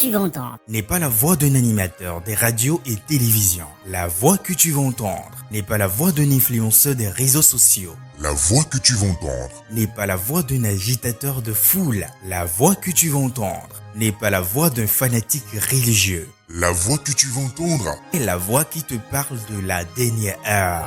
tu vas entendre n'est pas la voix d'un animateur des radios et télévisions. La voix que tu vas entendre n'est pas la voix d'un influenceur des réseaux sociaux. La voix que tu vas entendre n'est pas la voix d'un agitateur de foule. La voix que tu vas entendre n'est pas la voix d'un fanatique religieux. La voix que tu vas entendre est la voix qui te parle de la dernière heure.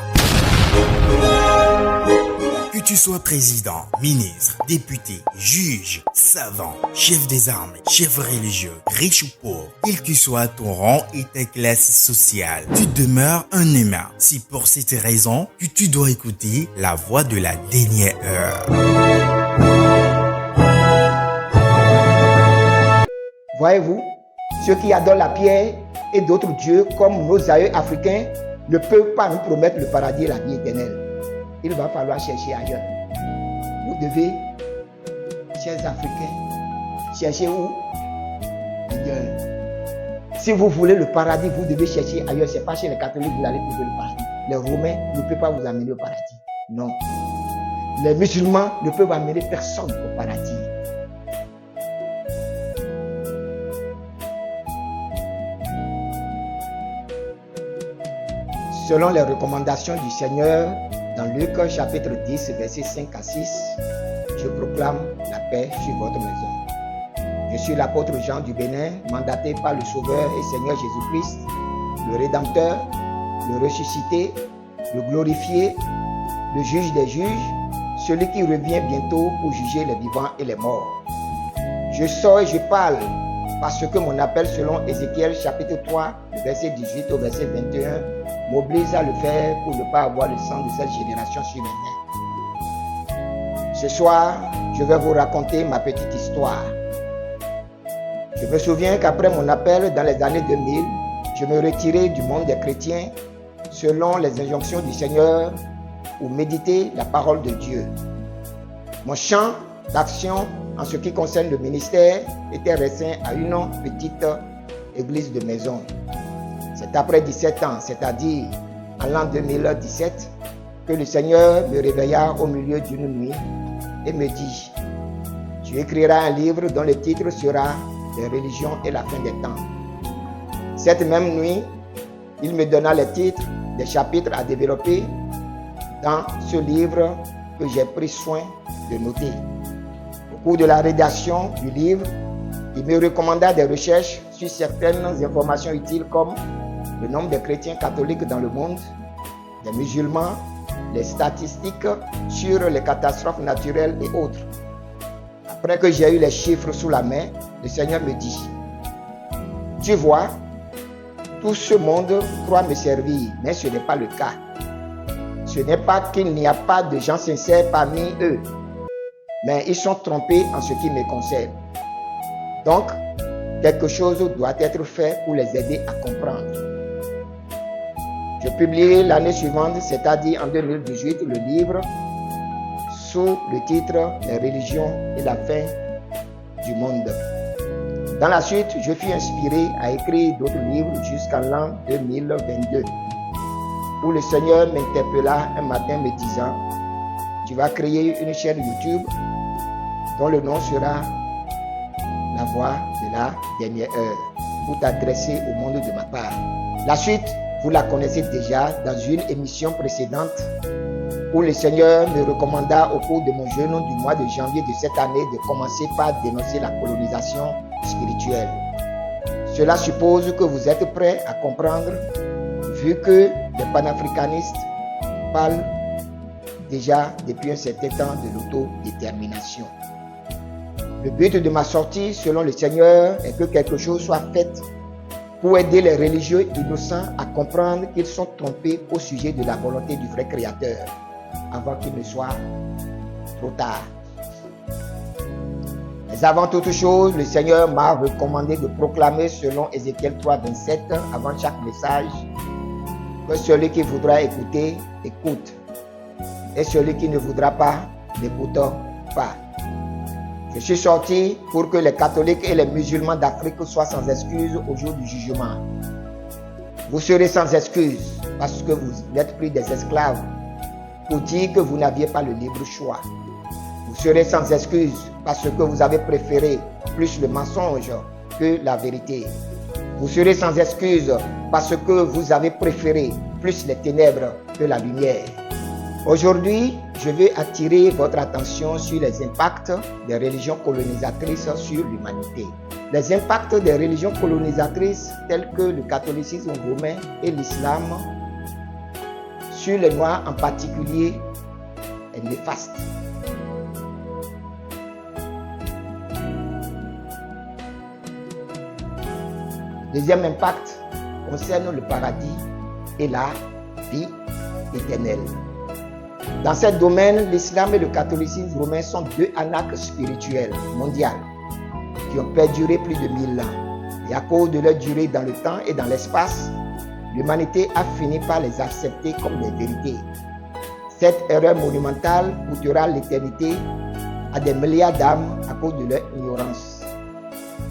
Que tu sois président, ministre, député, juge, savant, chef des armées, chef religieux, riche ou pauvre, quel que soit ton rang et ta classe sociale, tu demeures un humain. C'est pour cette raison que tu dois écouter la voix de la dernière heure. Voyez-vous, ceux qui adorent la pierre et d'autres dieux comme nos aïeux africains ne peuvent pas nous promettre le paradis et la vie éternelle. Il va falloir chercher ailleurs. Vous devez, chers Africains, chercher où? Ailleurs. Si vous voulez le paradis, vous devez chercher ailleurs. Ce n'est pas chez les catholiques que vous allez trouver le paradis. Les Romains ne peuvent pas vous amener au paradis. Non. Les musulmans ne peuvent amener personne au paradis. Selon les recommandations du Seigneur, dans Luc chapitre 10, versets 5 à 6, je proclame la paix sur votre maison. Je suis l'apôtre Jean du Bénin, mandaté par le Sauveur et Seigneur Jésus-Christ, le Rédempteur, le ressuscité, le glorifié, le juge des juges, celui qui revient bientôt pour juger les vivants et les morts. Je sors et je parle parce que mon appel selon Ézéchiel chapitre 3, verset 18 au verset 21, m'oblige à le faire pour ne pas avoir le sang de cette génération sur mes mains. Ce soir, je vais vous raconter ma petite histoire. Je me souviens qu'après mon appel dans les années 2000, je me retirais du monde des chrétiens selon les injonctions du Seigneur pour méditer la parole de Dieu. Mon champ d'action en ce qui concerne le ministère était restreint à une petite église de maison. C'est après 17 ans, c'est-à-dire en l'an 2017, que le Seigneur me réveilla au milieu d'une nuit et me dit « Tu écriras un livre dont le titre sera « Les religions et la fin des temps ». Cette même nuit, il me donna les titres des chapitres à développer dans ce livre que j'ai pris soin de noter. Au cours de la rédaction du livre, il me recommanda des recherches sur certaines informations utiles comme le nombre de chrétiens catholiques dans le monde, des musulmans, les statistiques sur les catastrophes naturelles et autres. Après que j'ai eu les chiffres sous la main, le Seigneur me dit « Tu vois, tout ce monde croit me servir, mais ce n'est pas le cas. Ce n'est pas qu'il n'y a pas de gens sincères parmi eux, mais ils sont trompés en ce qui me concerne. Donc, quelque chose doit être fait pour les aider à comprendre. » Je publiai l'année suivante, c'est-à-dire en 2018, le livre sous le titre « Les religions et la fin du monde ». Dans la suite, je fus inspiré à écrire d'autres livres jusqu'en l'an 2022, où le Seigneur m'interpella un matin me disant « Tu vas créer une chaîne YouTube dont le nom sera « La voix de la dernière heure » pour t'adresser au monde de ma part. La suite, vous la connaissez déjà dans une émission précédente où le Seigneur me recommanda au cours de mon jeûne du mois de janvier de cette année de commencer par dénoncer la colonisation spirituelle. Cela suppose que vous êtes prêts à comprendre vu que les panafricanistes parlent déjà depuis un certain temps de l'autodétermination. Le but de ma sortie, selon le Seigneur, est que quelque chose soit fait pour aider les religieux innocents à comprendre qu'ils sont trompés au sujet de la volonté du vrai Créateur, avant qu'il ne soit trop tard. Mais avant toute chose, le Seigneur m'a recommandé de proclamer selon Ézéchiel 3, 27, avant chaque message, que celui qui voudra écouter, écoute, et celui qui ne voudra pas, n'écoute pas. Je suis sorti pour que les catholiques et les musulmans d'Afrique soient sans excuse au jour du jugement. Vous serez sans excuse parce que vous êtes pris des esclaves pour dire que vous n'aviez pas le libre choix. Vous serez sans excuse parce que vous avez préféré plus le mensonge que la vérité. Vous serez sans excuse parce que vous avez préféré plus les ténèbres que la lumière. Aujourd'hui, je veux attirer votre attention sur les impacts des religions colonisatrices sur l'humanité. Les impacts des religions colonisatrices telles que le catholicisme romain et l'islam sur les Noirs en particulier est néfaste. Deuxième impact concerne le paradis et la vie éternelle. Dans ce domaine, l'islam et le catholicisme romain sont deux anarques spirituels mondiaux qui ont perduré plus de 1000 ans. Et à cause de leur durée dans le temps et dans l'espace, l'humanité a fini par les accepter comme des vérités. Cette erreur monumentale coûtera l'éternité à des milliards d'âmes à cause de leur ignorance.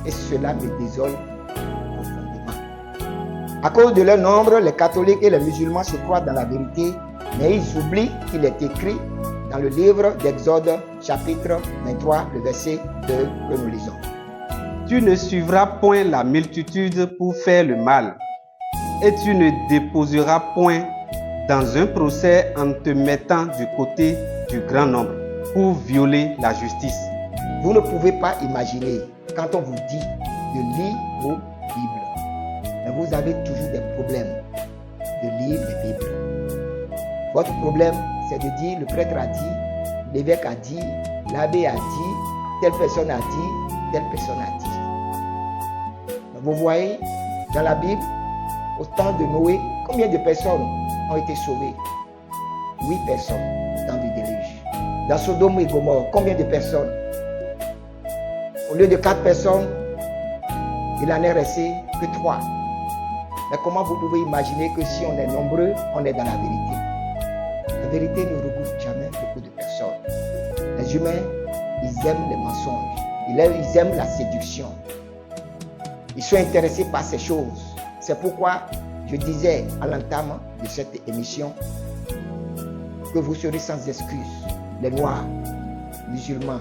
Et cela me désole profondément. À cause de leur nombre, les catholiques et les musulmans se croient dans la vérité, mais ils oublient qu'il est écrit dans le livre d'Exode, chapitre 23, le verset 2 que nous lisons. Tu ne suivras point la multitude pour faire le mal, et tu ne déposeras point dans un procès en te mettant du côté du grand nombre pour violer la justice. Vous ne pouvez pas imaginer quand on vous dit de lire vos Bibles, mais vous avez toujours des problèmes de lire les Bibles. Votre problème, c'est de dire le prêtre a dit, l'évêque a dit, l'abbé a dit, telle personne a dit, telle personne a dit. Vous voyez, dans la Bible, au temps de Noé, combien de personnes ont été sauvées? 8 personnes au temps du déluge. Dans Sodome et Gomorrhe, combien de personnes? Au lieu de 4 personnes, il en est resté que 3. Mais comment vous pouvez imaginer que si on est nombreux, on est dans la vérité? La vérité ne regroupe jamais beaucoup de personnes. Les humains, ils aiment les mensonges. Ils aiment la séduction. Ils sont intéressés par ces choses. C'est pourquoi je disais à l'entame de cette émission que vous serez sans excuse. Les Noirs, musulmans,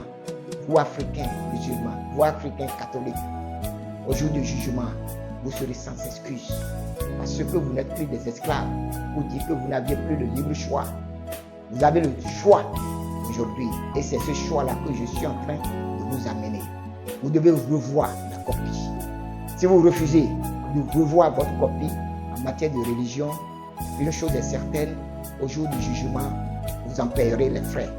vous Africains musulmans, vous Africains catholiques, au jour du jugement, vous serez sans excuse. Parce que vous n'êtes plus des esclaves. Pour dire que vous n'aviez plus le libre choix. Vous avez le choix aujourd'hui. Et c'est ce choix-là que je suis en train de vous amener. Vous devez revoir la copie. Si vous refusez de revoir votre copie en matière de religion, une chose est certaine, au jour du jugement, vous en paierez les frais.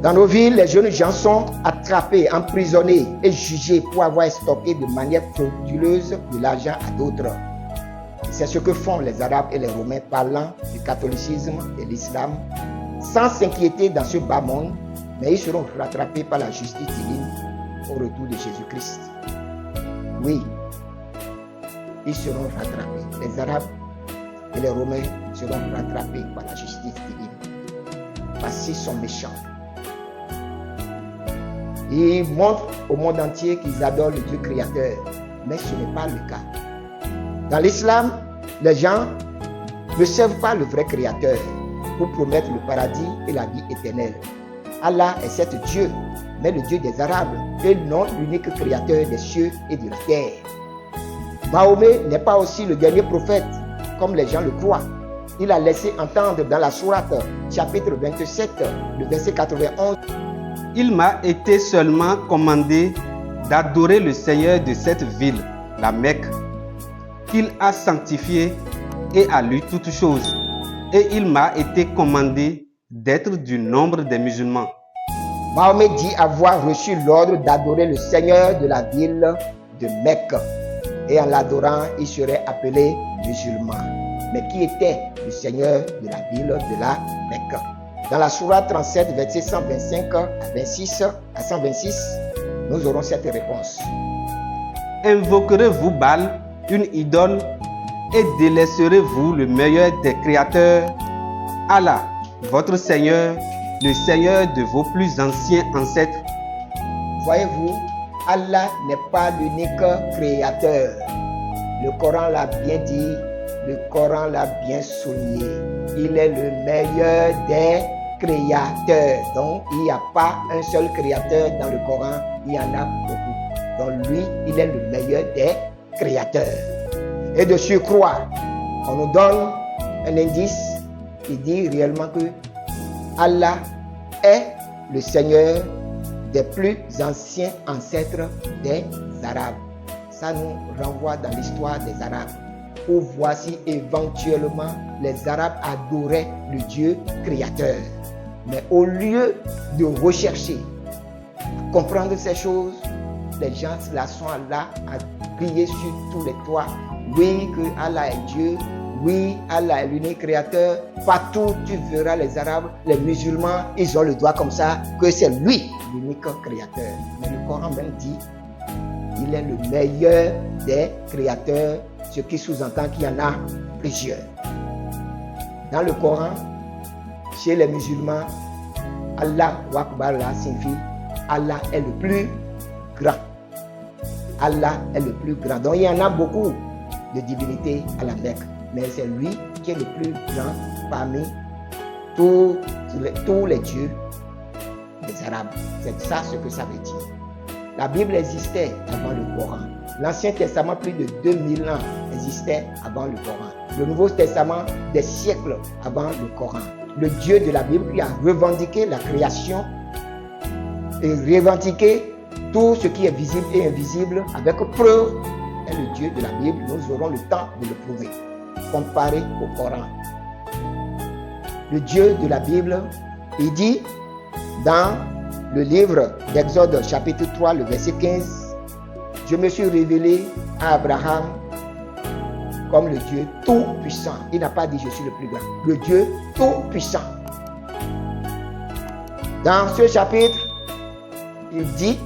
Dans nos villes, les jeunes gens sont attrapés, emprisonnés et jugés pour avoir stocké de manière frauduleuse de l'argent à d'autres. C'est ce que font les Arabes et les Romains parlant du catholicisme et de l'islam, sans s'inquiéter dans ce bas monde, mais ils seront rattrapés par la justice divine au retour de Jésus-Christ. Oui, ils seront rattrapés. Les Arabes et les Romains seront rattrapés par la justice divine. Parce qu'ils sont méchants. Ils montrent au monde entier qu'ils adorent le Dieu créateur. Mais ce n'est pas le cas. Dans l'islam, les gens ne servent pas le vrai créateur pour promettre le paradis et la vie éternelle. Allah est certes Dieu, mais le Dieu des Arabes et non l'unique créateur des cieux et de la terre. Mahomet n'est pas aussi le dernier prophète, comme les gens le croient. Il a laissé entendre dans la sourate, chapitre 27, le verset 91. Il m'a été seulement commandé d'adorer le Seigneur de cette ville, la Mecque, qu'il a sanctifié et a lu toutes choses. Et il m'a été commandé d'être du nombre des musulmans. Mahomet dit avoir reçu l'ordre d'adorer le Seigneur de la ville de Mecque. Et en l'adorant, il serait appelé musulman. Mais qui était le Seigneur de la ville de la Mecque? Dans la sourate 37, versets 125 à 126, nous aurons cette réponse. Invoquerez-vous Baal, une idole, et délaisserez-vous le meilleur des créateurs, Allah, votre Seigneur, le Seigneur de vos plus anciens ancêtres? Voyez-vous, Allah n'est pas l'unique créateur. Le Coran l'a bien dit, le Coran l'a bien souligné. Il est le meilleur des créateurs. Donc, il n'y a pas un seul créateur dans le Coran, il y en a beaucoup. Donc lui, il est le meilleur des créateurs. Et de surcroît, on nous donne un indice qui dit réellement que Allah est le Seigneur des plus anciens ancêtres des Arabes. Ça nous renvoie dans l'histoire des Arabes pour voir si éventuellement les Arabes adoraient le Dieu créateur. Mais au lieu de rechercher, comprendre ces choses, les gens là sont là à crier sur tous les toits. Oui, que Allah est Dieu. Oui, Allah est l'unique créateur. Partout tu verras les Arabes, les musulmans, ils ont le doigt comme ça, que c'est lui l'unique créateur. Mais le Coran même dit, il est le meilleur des créateurs, ce qui sous-entend qu'il y en a plusieurs. Dans le Coran, chez les musulmans, Allah Akbar signifie Allah est le plus grand. Allah est le plus grand. Donc il y en a beaucoup de divinités à la Mecque, mais c'est lui qui est le plus grand parmi tous les dieux des Arabes. C'est ça ce que ça veut dire. La Bible existait avant le Coran. L'Ancien Testament, plus de 2000 ans, existait avant le Coran. Le Nouveau Testament, des siècles avant le Coran. Le Dieu de la Bible qui a revendiqué la création et revendiqué tout ce qui est visible et invisible avec preuve est le Dieu de la Bible. Nous aurons le temps de le prouver, comparé au Coran. Le Dieu de la Bible, il dit dans le livre d'Exode chapitre 3, le verset 15, « Je me suis révélé à Abraham comme le Dieu tout-puissant. » Il n'a pas dit « je suis le plus grand ». Le Dieu tout-puissant. Dans ce chapitre, il dit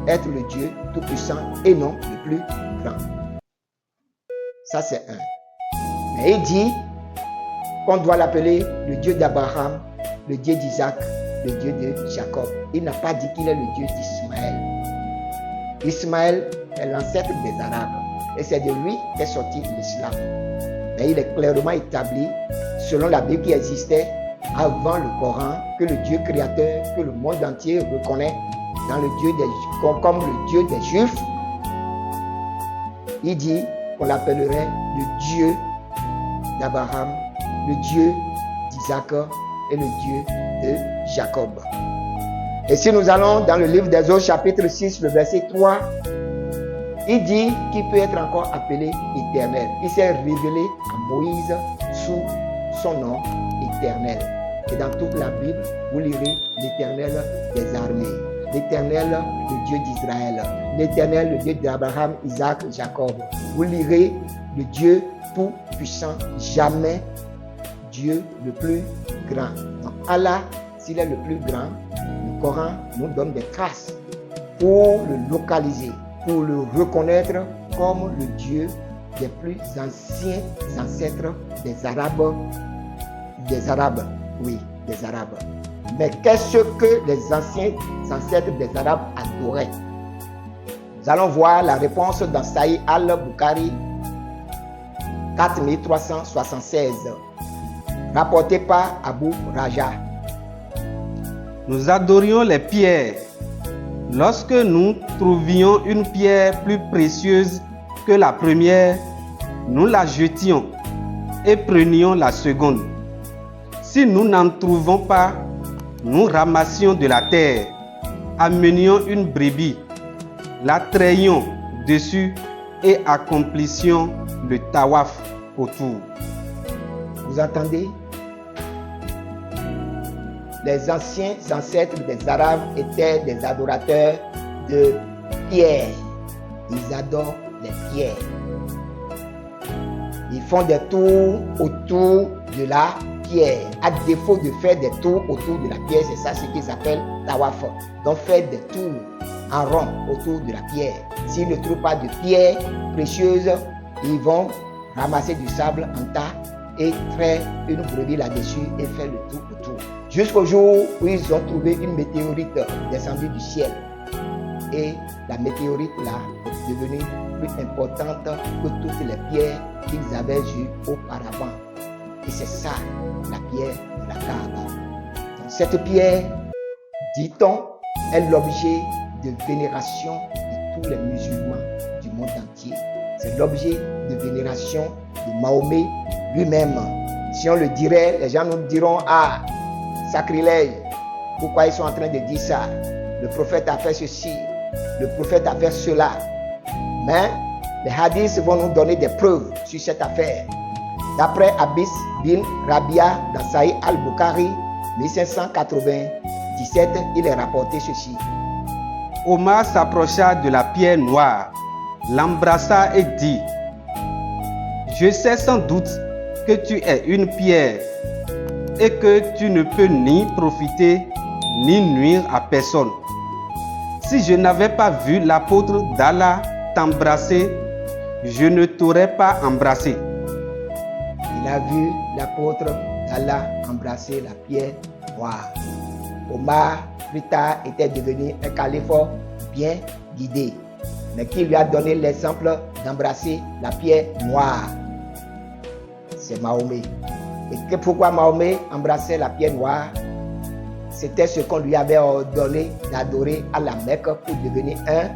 être le Dieu tout-puissant et non le plus grand. Ça, c'est un. Mais il dit qu'on doit l'appeler le Dieu d'Abraham, le Dieu d'Isaac, le Dieu de Jacob. Il n'a pas dit qu'il est le Dieu d'Ismaël. Ismaël est l'ancêtre des Arabes et c'est de lui qu'est sorti l'islam. Mais il est clairement établi, selon la Bible qui existait avant le Coran, que le Dieu créateur, que le monde entier reconnaît dans le Dieu comme le Dieu des Juifs, il dit qu'on l'appellerait le Dieu d'Abraham, le Dieu d'Isaac et le Dieu de Jacob. Et si nous allons dans le livre d'Exode chapitre 6, le verset 3, il dit qu'il peut être encore appelé éternel. Il s'est révélé à Moïse sous son nom éternel. Et dans toute la Bible, vous lirez l'éternel des armées, l'éternel, le Dieu d'Israël, l'éternel, le Dieu d'Abraham, Isaac, Jacob. Vous lirez le Dieu tout-puissant, jamais Dieu le plus grand. Donc Allah, s'il est le plus grand, le Coran nous donne des traces pour le localiser, pour le reconnaître comme le Dieu des plus anciens ancêtres des Arabes. Des Arabes, oui, des Arabes. Mais qu'est-ce que les anciens ancêtres des Arabes adoraient? Nous allons voir la réponse dans Sahih al-Bukhari 4376, rapporté par Abu Raja. Nous adorions les pierres. Lorsque nous trouvions une pierre plus précieuse que la première, nous la jetions et prenions la seconde. Si nous n'en trouvons pas, nous ramassions de la terre, amenions une brebis, la traînions dessus et accomplissions le tawaf autour. Vous entendez? Les anciens ancêtres des Arabes étaient des adorateurs de pierres. Ils adorent les pierres. Ils font des tours autour de la pierre. À défaut de faire des tours autour de la pierre, c'est ça ce qu'ils appellent tawaf. Donc faire des tours en rond autour de la pierre. S'ils ne trouvent pas de pierre précieuse, ils vont ramasser du sable en tas et faire une brebis là-dessus et faire le tour autour. Jusqu'au jour où ils ont trouvé une météorite descendue du ciel. Et la météorite là est devenue plus importante que toutes les pierres qu'ils avaient vues auparavant. Et c'est ça, la pierre de la Kaaba. Donc, cette pierre, dit-on, est l'objet de vénération de tous les musulmans du monde entier. C'est l'objet de vénération de Mahomet lui-même. Si on le dirait, les gens nous diront « Ah, sacrilège, pourquoi ils sont en train de dire ça? Le prophète a fait ceci, le prophète a fait cela. » Mais les hadiths vont nous donner des preuves sur cette affaire. D'après Abbas bin Rabia dans Sahih al-Bukhari, 1597, il est rapporté ceci. Omar s'approcha de la pierre noire, l'embrassa et dit: Je sais sans doute que tu es une pierre et que tu ne peux ni profiter ni nuire à personne. Si je n'avais pas vu l'apôtre d'Allah t'embrasser, je ne t'aurais pas embrassé. Il a vu l'apôtre d'Allah embrasser la pierre noire. Omar, plus tard, était devenu un calife bien guidé, mais qui lui a donné l'exemple d'embrasser la pierre noire. C'est Mahomet. Et pourquoi Mahomet embrassait la pierre noire? C'était ce qu'on lui avait ordonné d'adorer à la Mecque pour devenir un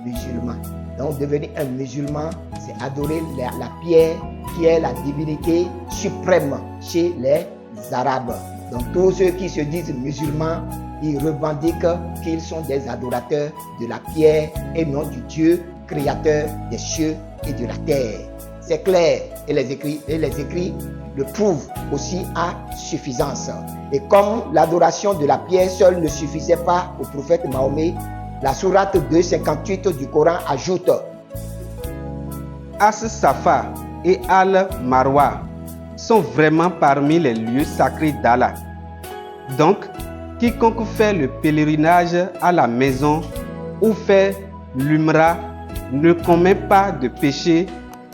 musulman. Donc devenir un musulman, c'est adorer la pierre qui est la divinité suprême chez les Arabes. Donc tous ceux qui se disent musulmans, ils revendiquent qu'ils sont des adorateurs de la pierre et non du Dieu créateur des cieux et de la terre. C'est clair, et les écrits le prouvent aussi à suffisance. Et comme l'adoration de la pierre seule ne suffisait pas au prophète Mahomet, la sourate 258 du Coran ajoute: As-Safa et Al-Marwa sont vraiment parmi les lieux sacrés d'Allah. Donc, quiconque fait le pèlerinage à la maison ou fait l'Umrah ne commet pas de péché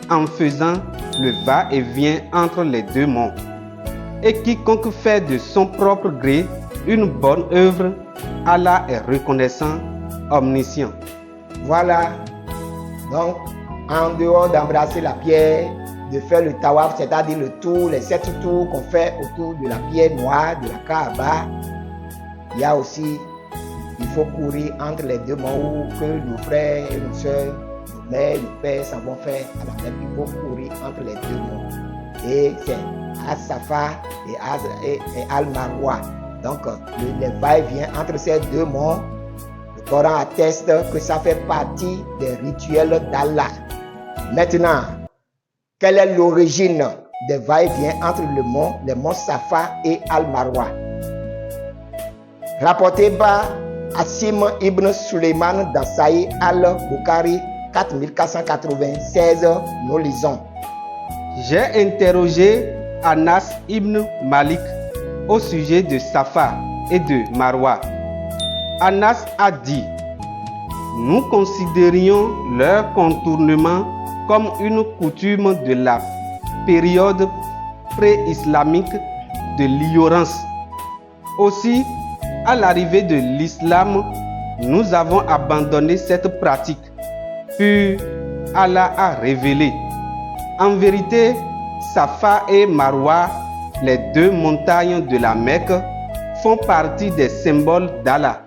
en faisant le va-et-vient entre les deux monts. Et quiconque fait de son propre gré une bonne œuvre, Allah est reconnaissant, omniscient. Voilà. Donc, en dehors d'embrasser la pierre, de faire le tawaf, c'est-à-dire le tour, les 7 tours qu'on fait autour de la pierre noire, de la Kaaba, il y a aussi, il faut courir entre les deux monts que nos frères et nos soeurs, nos mères, nos pères s'en vont faire à la Mecque. Il faut courir entre les deux monts. Et c'est As-Safa et Al-Marwa. Donc, les va-et-vient entre ces deux monts, le Coran atteste que ça fait partie des rituels d'Allah. Maintenant, quelle est l'origine des va-et-vient entre les monts Safa et Al-Marwa? Rapporté par Asim ibn Suleiman dans Sahih al-Bukhari 4496, nous lisons. J'ai interrogé Anas ibn Malik au sujet de Safa et de Marwa. Anas a dit: Nous considérions leur contournement comme une coutume de la période pré-islamique de l'ignorance. Aussi, à l'arrivée de l'islam, nous avons abandonné cette pratique. Puis Allah a révélé: En vérité, Safa et Marwa, les deux montagnes de la Mecque, font partie des symboles d'Allah.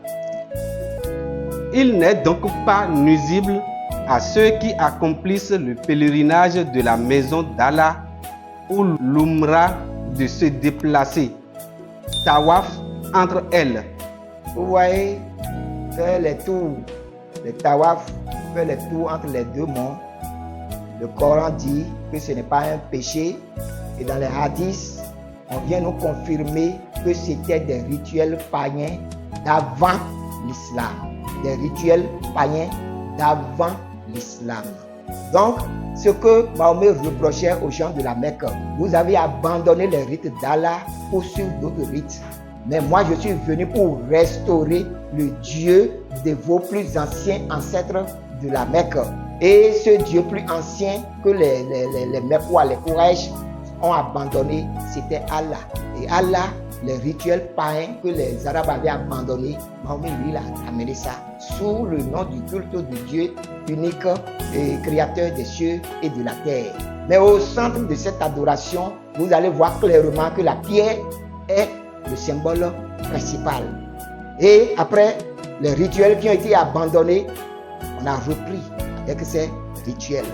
Il n'est donc pas nuisible à ceux qui accomplissent le pèlerinage de la maison d'Allah ou l'Umrah de se déplacer, tawaf entre elles. Vous voyez, faire les tours, les tawaf, faire les tours entre les deux monts. Le Coran dit que ce n'est pas un péché, et dans les hadiths, on vient nous confirmer que c'était des rituels païens d'avant l'islam. Des rituels païens d'avant l'islam. Donc, ce que Mahomet reprochait aux gens de la Mecque: vous avez abandonné les rites d'Allah pour suivre d'autres rites. Mais moi, je suis venu pour restaurer le Dieu de vos plus anciens ancêtres de la Mecque. Et ce Dieu plus ancien que les Mecquois, les Quraysh ont abandonné, c'était Allah. Et Allah, les rituels païens que les Arabes avaient abandonnés, Mahomet, lui, il a amené ça sous le nom du culte de Dieu unique et créateur des cieux et de la terre. Mais au centre de cette adoration, vous allez voir clairement que la pierre est le symbole principal. Et après, les rituels qui ont été abandonnés, on a repris avec ces rituels.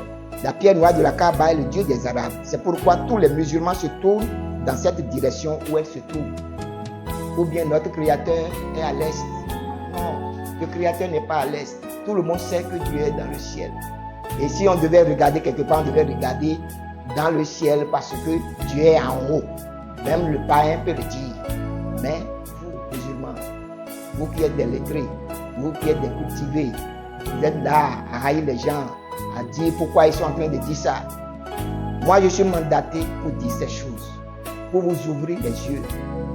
La pierre noire de la Kaaba est le Dieu des Arabes. C'est pourquoi tous les musulmans se tournent dans cette direction où elle se trouve. Ou bien notre Créateur est à l'est. Non, le Créateur n'est pas à l'est. Tout le monde sait que Dieu est dans le ciel. Et si on devait regarder quelque part, on devait regarder dans le ciel parce que Dieu est en haut. Même le païen peut le dire. Mais vous, musulmans, vous qui êtes des lettrés, vous qui êtes des cultivés, vous êtes là à haïr les gens, à dire pourquoi ils sont en train de dire ça. Moi, je suis mandaté pour dire ces choses, pour vous ouvrir les yeux.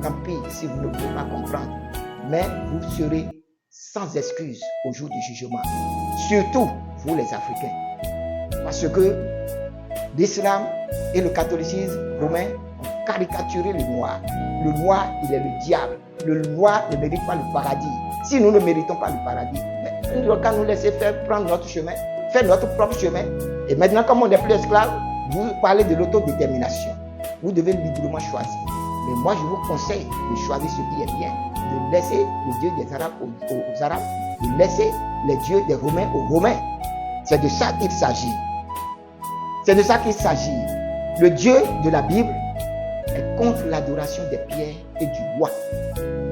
Tant pis si vous ne voulez pas comprendre. Mais vous serez sans excuse au jour du jugement. Surtout, vous les Africains. Parce que l'islam et le catholicisme romain ont caricaturé le noir. Le noir, il est le diable. Le noir ne mérite pas le paradis. Si nous ne méritons pas le paradis, il n'y a qu'à nous laisser faire prendre notre chemin, faire notre propre chemin. Et maintenant, comme on n'est plus esclave, vous parlez de l'autodétermination. Vous devez librement choisir. Mais moi, je vous conseille de choisir ce qui est bien, de laisser le Dieu des Arabes aux Arabes, de laisser les dieux des Romains aux Romains. C'est de ça qu'il s'agit. C'est de ça qu'il s'agit. Le Dieu de la Bible est contre l'adoration des pierres et du bois.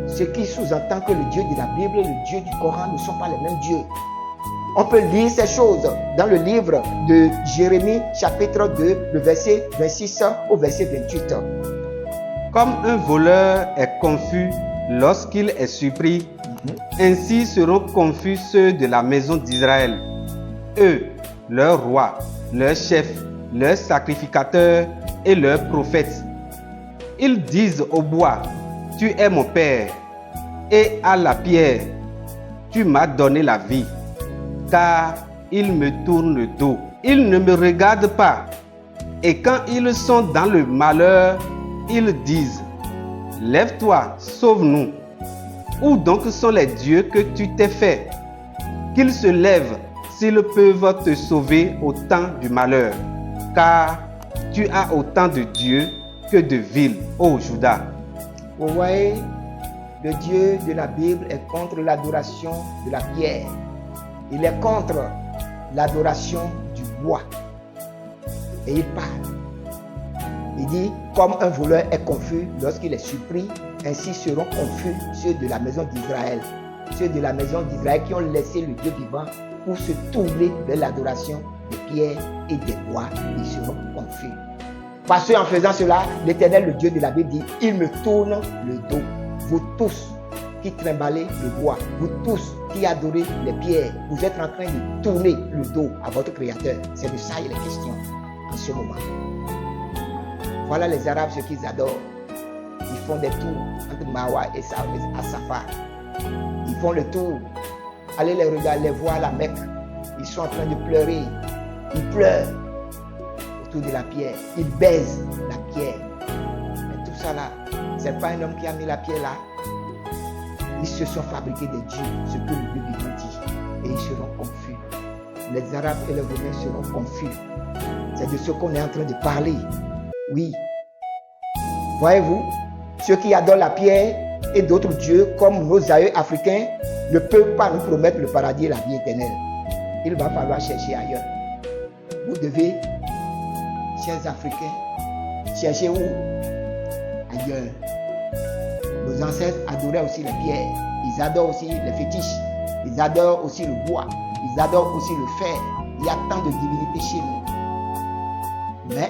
Ce qui sous-entend que le Dieu de la Bible et le Dieu du Coran ne sont pas les mêmes dieux. On peut lire ces choses dans le livre de Jérémie, chapitre 2, le verset 26 au verset 28. Comme un voleur est confus lorsqu'il est surpris, ainsi seront confus ceux de la maison d'Israël. Eux, leurs rois, leurs chefs, leurs sacrificateurs et leurs prophètes. Ils disent au bois, tu es mon père, et à la pierre, tu m'as donné la vie. Car ils me tournent le dos, ils ne me regardent pas. Et quand ils sont dans le malheur, ils disent, lève-toi, sauve-nous. Où donc sont les dieux que tu t'es fait? Qu'ils se lèvent s'ils peuvent te sauver au temps du malheur. Car tu as autant de dieux que de villes, ô Juda. Vous voyez, le Dieu de la Bible est contre l'adoration de la pierre. Il est contre l'adoration du bois. Et il parle. Il dit, comme un voleur est confus lorsqu'il est surpris, ainsi seront confus ceux de la maison d'Israël. Ceux de la maison d'Israël qui ont laissé le Dieu vivant pour se tourner vers l'adoration des pierres et des bois, ils seront confus. Parce qu'en faisant cela, l'Éternel, le Dieu de la Bible, dit, il me tourne le dos. Vous tous qui trimballez le bois, vous tous qui adorez les pierres, vous êtes en train de tourner le dos à votre Créateur. C'est de ça il est question en ce moment. Voilà les Arabes, ce qu'ils adorent. Ils font des tours entre Marwa et Safar. Ils font le tour. Allez les regarder, les voir à la Mecque. Ils sont en train de pleurer. Ils pleurent autour de la pierre. Ils baisent la pierre. Mais tout ça là, c'est pas un homme qui a mis la pierre là. Ils se sont fabriqués des dieux, ce que le Dieu vivant dit. Et ils seront confus. Les Arabes et les Romains seront confus. C'est de ce qu'on est en train de parler. Oui. Voyez-vous, ceux qui adorent la pierre et d'autres dieux, comme nos aïeux africains, ne peuvent pas nous promettre le paradis et la vie éternelle. Il va falloir chercher ailleurs. Vous devez, chers Africains, chercher où? Ailleurs. Nos ancêtres adoraient aussi les pierres. Ils adorent aussi les fétiches. Ils adorent aussi le bois. Ils adorent aussi le fer. Il y a tant de divinités chez nous. Mais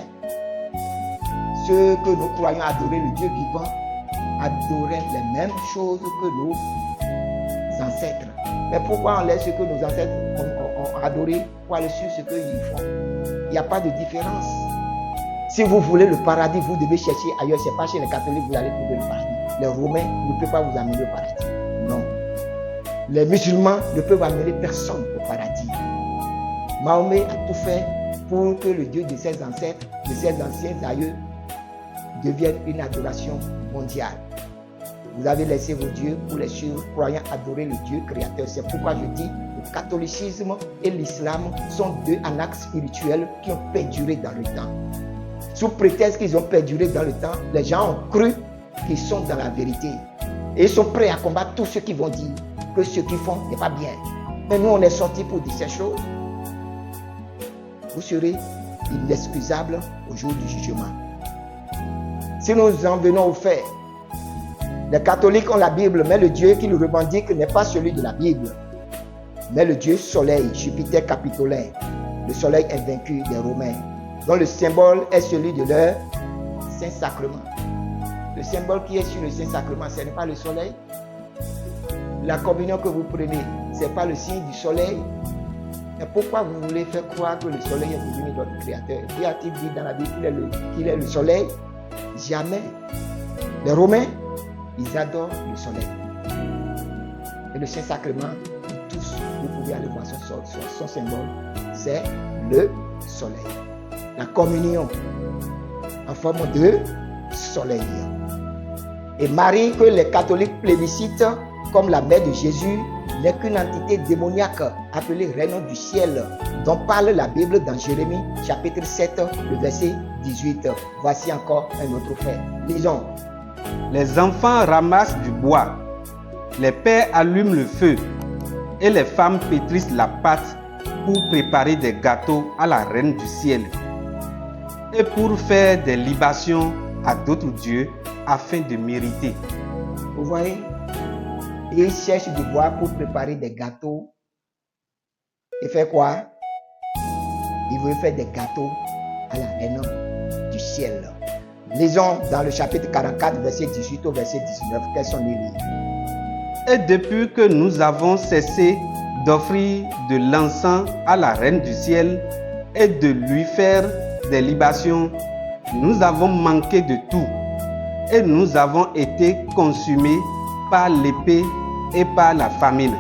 ceux que nous croyons adorer le Dieu vivant adoraient les mêmes choses que nos ancêtres. Mais pourquoi on laisse ce que nos ancêtres ont adoré pour aller sur ce qu'ils font? Il n'y a pas de différence. Si vous voulez le paradis, vous devez chercher ailleurs. Ce n'est pas chez les catholiques que vous allez trouver le paradis. Les Romains ne peuvent pas vous amener au paradis. Non. Les musulmans ne peuvent amener personne au paradis. Mahomet a tout fait pour que le Dieu de ses ancêtres, de ses anciens aïeux, devienne une adoration mondiale. Vous avez laissé vos dieux pour les croyants adorer le Dieu créateur. C'est pourquoi je dis le catholicisme et l'islam sont deux annexes spirituelles qui ont perduré dans le temps. Sous prétexte qu'ils ont perduré dans le temps, les gens ont cru qu'ils sont dans la vérité. Et ils sont prêts à combattre tous ceux qui vont dire que ce qu'ils font n'est pas bien. Mais nous, on est sortis pour dire ces choses. Vous serez inexcusables au jour du jugement. Si nous en venons au fait, les catholiques ont la Bible, mais le Dieu qu'ils revendiquent n'est pas celui de la Bible, mais le Dieu soleil, Jupiter capitolin, le soleil invaincu des Romains, dont le symbole est celui de leur Saint-Sacrement. Le symbole qui est sur le Saint-Sacrement, ce n'est pas le soleil. La communion que vous prenez, ce n'est pas le signe du soleil. Mais pourquoi vous voulez faire croire que le soleil est devenu votre créateur? Qui a-t-il dit dans la Bible qu'il est le soleil? Jamais. Les Romains, ils adorent le soleil. Et le Saint-Sacrement, tous, vous pouvez aller voir son symbole, c'est le soleil. La communion en forme de soleil. Et Marie, que les catholiques plébiscitent comme la mère de Jésus, n'est qu'une entité démoniaque appelée Reine du ciel, dont parle la Bible dans Jérémie chapitre 7, le verset 18. Voici encore un autre fait. Lisons. Les enfants ramassent du bois, les pères allument le feu et les femmes pétrissent la pâte pour préparer des gâteaux à la Reine du ciel et pour faire des libations à d'autres dieux afin de mériter. Vous voyez, ils cherchent du bois pour préparer des gâteaux. Et faire quoi? Ils veulent faire des gâteaux à la Reine du ciel. Lisons dans le chapitre 44, verset 18 au verset 19. Quels sont les livres? Et depuis que nous avons cessé d'offrir de l'encens à la Reine du ciel et de lui faire des libations, nous avons manqué de tout et nous avons été consumés par l'épée et par la famine.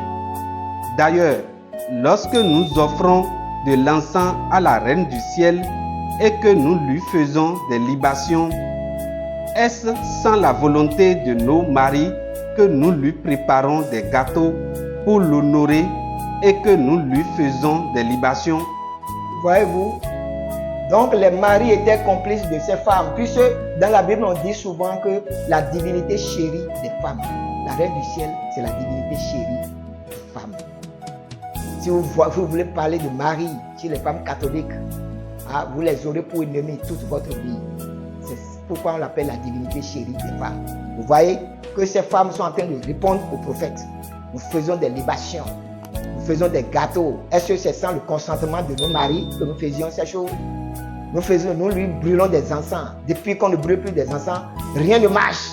D'ailleurs, lorsque nous offrons de l'encens à la Reine du ciel et que nous lui faisons des libations, est-ce sans la volonté de nos maris que nous lui préparons des gâteaux pour l'honorer et que nous lui faisons des libations? Voyez-vous? Donc les maris étaient complices de ces femmes, puisque dans la Bible on dit souvent que la divinité chérie des femmes. La Reine du ciel, c'est la divinité chérie des femmes. Si vous voulez parler de Marie chez les femmes catholiques, vous les aurez pour ennemis toute votre vie. C'est pourquoi on l'appelle la divinité chérie des femmes. Vous voyez que ces femmes sont en train de répondre aux prophètes. Nous faisons des libations, nous faisons des gâteaux. Est-ce que c'est sans le consentement de nos maris que nous faisions ces choses? Nous lui brûlons des encens. Depuis qu'on ne brûle plus des encens, rien ne marche.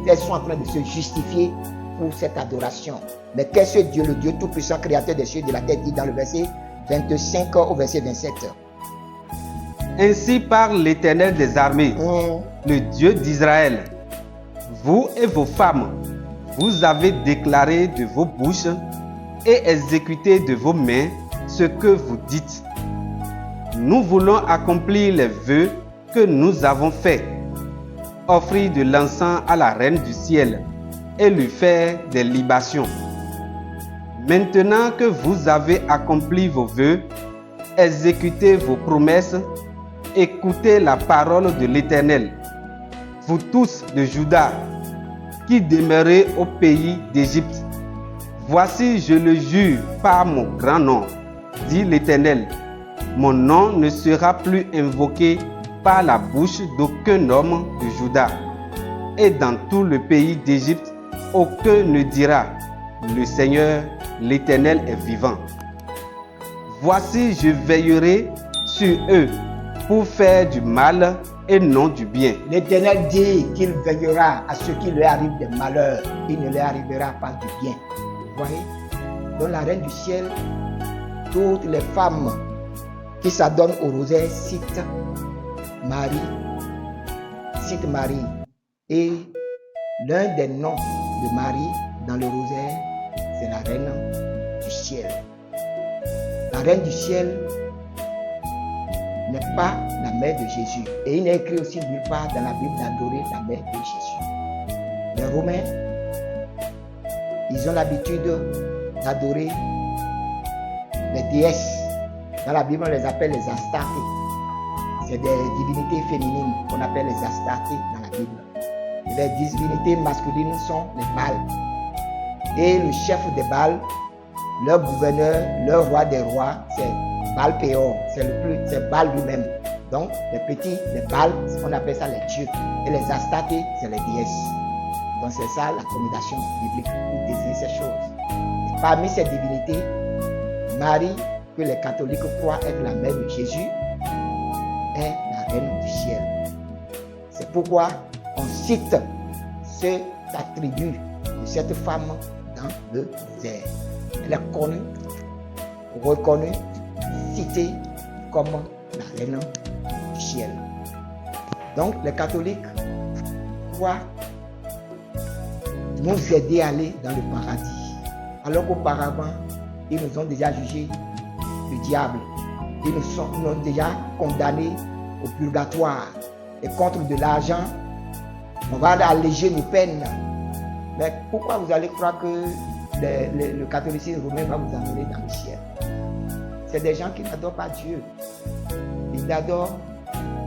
Elles sont en train de se justifier pour cette adoration. Mais qu'est-ce que Dieu, le Dieu tout-puissant, créateur des cieux et de la terre, dit dans le verset 25 au verset 27? Ainsi parle l'Éternel des armées, le Dieu d'Israël. Vous et vos femmes, vous avez déclaré de vos bouches et exécuté de vos mains ce que vous dites. Nous voulons accomplir les vœux que nous avons faits, offrir de l'encens à la Reine du ciel et lui faire des libations. Maintenant que vous avez accompli vos vœux, exécutez vos promesses, écoutez la parole de l'Éternel, vous tous de Juda, qui demeurez au pays d'Égypte. Voici, je le jure par mon grand nom, dit l'Éternel. Mon nom ne sera plus invoqué par la bouche d'aucun homme de Juda. Et dans tout le pays d'Égypte, aucun ne dira, le Seigneur, l'Éternel est vivant. Voici, je veillerai sur eux pour faire du mal et non du bien. L'Éternel dit qu'il veillera à ceux qui leur arrivent des malheurs. Il ne leur arrivera pas du bien. Vous voyez? Dans la Reine du ciel, toutes les femmes qui s'adonnent au rosaire citent Marie. Et l'un des noms de Marie dans le rosaire, c'est la Reine du ciel. La Reine du ciel n'est pas la mère de Jésus. Et il n'est écrit aussi nulle part dans la Bible d'adorer la mère de Jésus. Les Romains, ils ont l'habitude d'adorer les déesses. Dans la Bible, on les appelle les Astartés. C'est des divinités féminines qu'on appelle les Astartés dans la Bible. Les divinités masculines sont les Baals. Et le chef des Baals, leur gouverneur, leur roi des rois, c'est Baal-Péor, c'est Baal lui-même. Donc, les petits, les Baal, on appelle ça les dieux. Et les Astartés, c'est les déesses. Donc, c'est ça la connotation biblique pour désigner ces choses. Et parmi ces divinités, Marie, que les catholiques croient être la mère de Jésus, est la reine du ciel. C'est pourquoi on cite cet attribut de cette femme dans le désert. Elle est connue, reconnue, citée comme la reine du ciel. Donc les catholiques croient nous aider à aller dans le paradis. Alors qu'auparavant, ils nous ont déjà jugés le diable. Ils nous ont déjà condamnés au purgatoire. Et contre de l'argent, on va alléger nos peines. Mais pourquoi vous allez croire que le catholicisme romain va vous amener dans le ciel? C'est des gens qui n'adorent pas Dieu. Ils adorent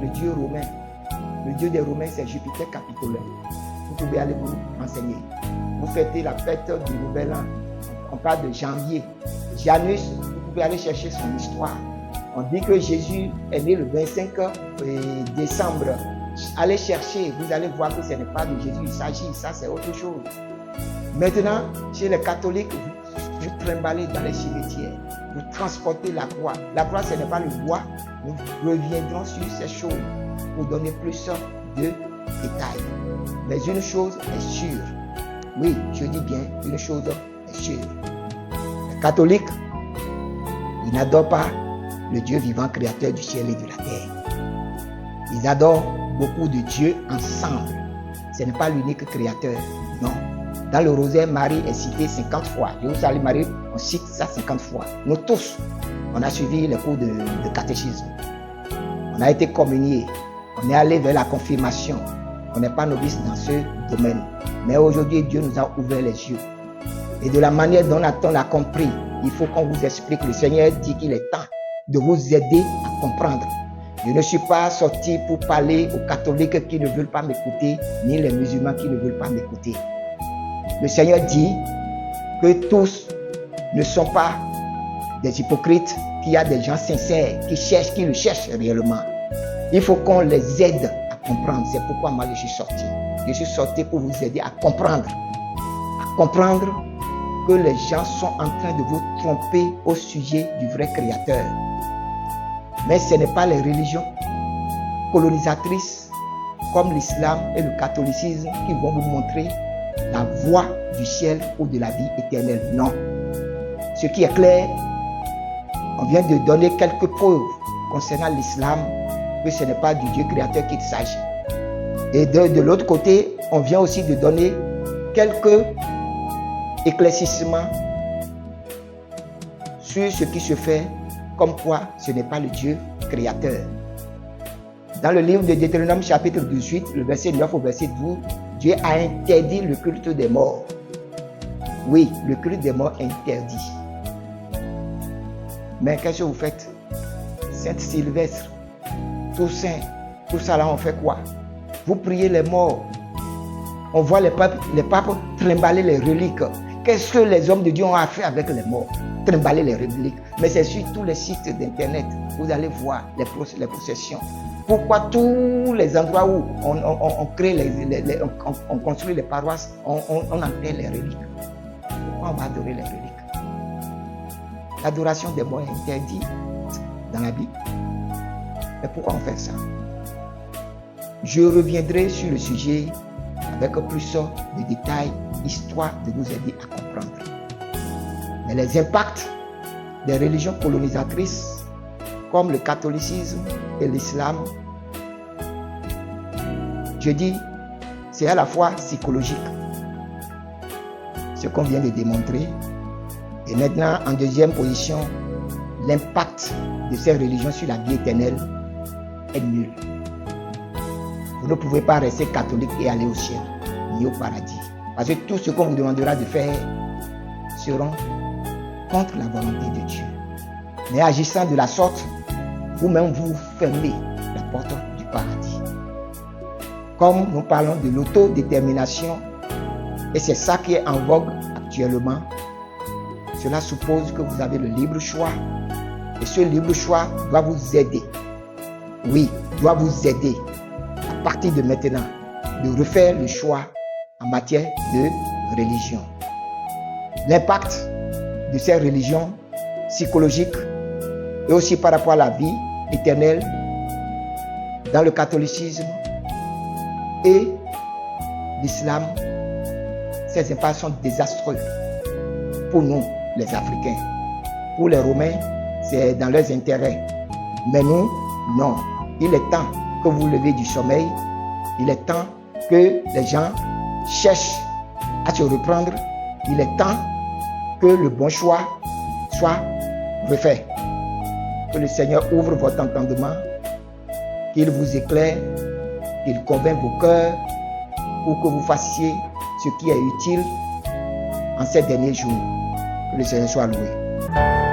le Dieu romain. Le Dieu des Romains, c'est Jupiter Capitolin. Vous pouvez aller vous renseigner. Vous fêtez la fête du Nouvel An. On parle de janvier. Janus, vous pouvez aller chercher son histoire. On dit que Jésus est né le 25 décembre. Allez chercher, vous allez voir que ce n'est pas de Jésus, il s'agit, ça c'est autre chose. Maintenant, chez les catholiques, vous trimballez dans les cimetières, vous transportez la croix. La croix, ce n'est pas le bois. Nous reviendrons sur ces choses pour donner plus de détails. Mais une chose est sûre. Oui, je dis bien, une chose est sûre. Les catholiques, ils n'adorent pas le Dieu vivant, créateur du ciel et de la terre. Ils adorent beaucoup de dieux ensemble. Ce n'est pas l'unique créateur, non. Dans le rosaire, Marie est citée 50 fois. Je vous salue Marie, on cite ça 50 fois. Nous tous, on a suivi les cours de catéchisme. On a été communiés. On est allé vers la confirmation. On n'est pas novice dans ce domaine. Mais aujourd'hui, Dieu nous a ouvert les yeux. Et de la manière dont on a compris, il faut qu'on vous explique. Le Seigneur dit qu'il est temps de vous aider à comprendre. Je ne suis pas sorti pour parler aux catholiques qui ne veulent pas m'écouter, ni les musulmans qui ne veulent pas m'écouter. Le Seigneur dit que tous ne sont pas des hypocrites, qu'il y a des gens sincères qui le cherchent réellement. Il faut qu'on les aide à comprendre. C'est pourquoi moi je suis sorti. Je suis sorti pour vous aider à comprendre. À comprendre que les gens sont en train de vous tromper au sujet du vrai Créateur. Mais ce n'est pas les religions colonisatrices comme l'islam et le catholicisme qui vont vous montrer la voie du ciel ou de la vie éternelle. Non. Ce qui est clair, on vient de donner quelques preuves concernant l'islam que ce n'est pas du Dieu créateur qu'il s'agit. Et de l'autre côté, on vient aussi de donner quelques éclaircissements sur ce qui se fait, comme quoi ce n'est pas le Dieu créateur. Dans le livre de Deutéronome chapitre 18, le verset 9 au verset 12, Dieu a interdit le culte des morts. Oui, le culte des morts est interdit. Mais qu'est-ce que vous faites? Saint-Sylvestre, Toussaint, tout ça là, on fait quoi? Vous priez les morts. On voit les papes trimballer les reliques. Qu'est-ce que les hommes de Dieu ont à faire avec les morts? Trimballer les reliques. Mais c'est sur tous les sites d'internet. Vous allez voir les processions. Pourquoi tous les endroits où on crée on construit les paroisses, on enterre les reliques? Pourquoi on va adorer les reliques? L'adoration des morts est interdite dans la Bible. Mais pourquoi on fait ça? Je reviendrai sur le sujet avec plus de détails, histoire de vous aider à comprendre. Mais les impacts des religions colonisatrices comme le catholicisme et l'islam, je dis, c'est à la fois psychologique, ce qu'on vient de démontrer, et maintenant en deuxième position, l'impact de ces religions sur la vie éternelle est nul. Vous ne pouvez pas rester catholique et aller au ciel, ni au paradis. Parce que tout ce qu'on vous demandera de faire seront contre la volonté de Dieu. Mais agissant de la sorte, vous-même vous fermez la porte du paradis. Comme nous parlons de l'autodétermination, et c'est ça qui est en vogue actuellement, Cela suppose que vous avez le libre choix. Et ce libre choix doit vous aider. Oui, doit vous aider à partir de maintenant de refaire le choix en matière de religion. L'impact de ces religions psychologiques et aussi par rapport à la vie éternelle dans le catholicisme et l'islam, ces impacts sont désastreux pour nous, les Africains. Pour les Romains, c'est dans leurs intérêts. Mais nous, non. Il est temps que vous levez du sommeil. Il est temps que les gens cherchent à se reprendre. Il est temps que le bon choix soit refait. Que le Seigneur ouvre votre entendement, qu'il vous éclaire, qu'il convainc vos cœurs pour que vous fassiez ce qui est utile en ces derniers jours. Que le Seigneur soit loué.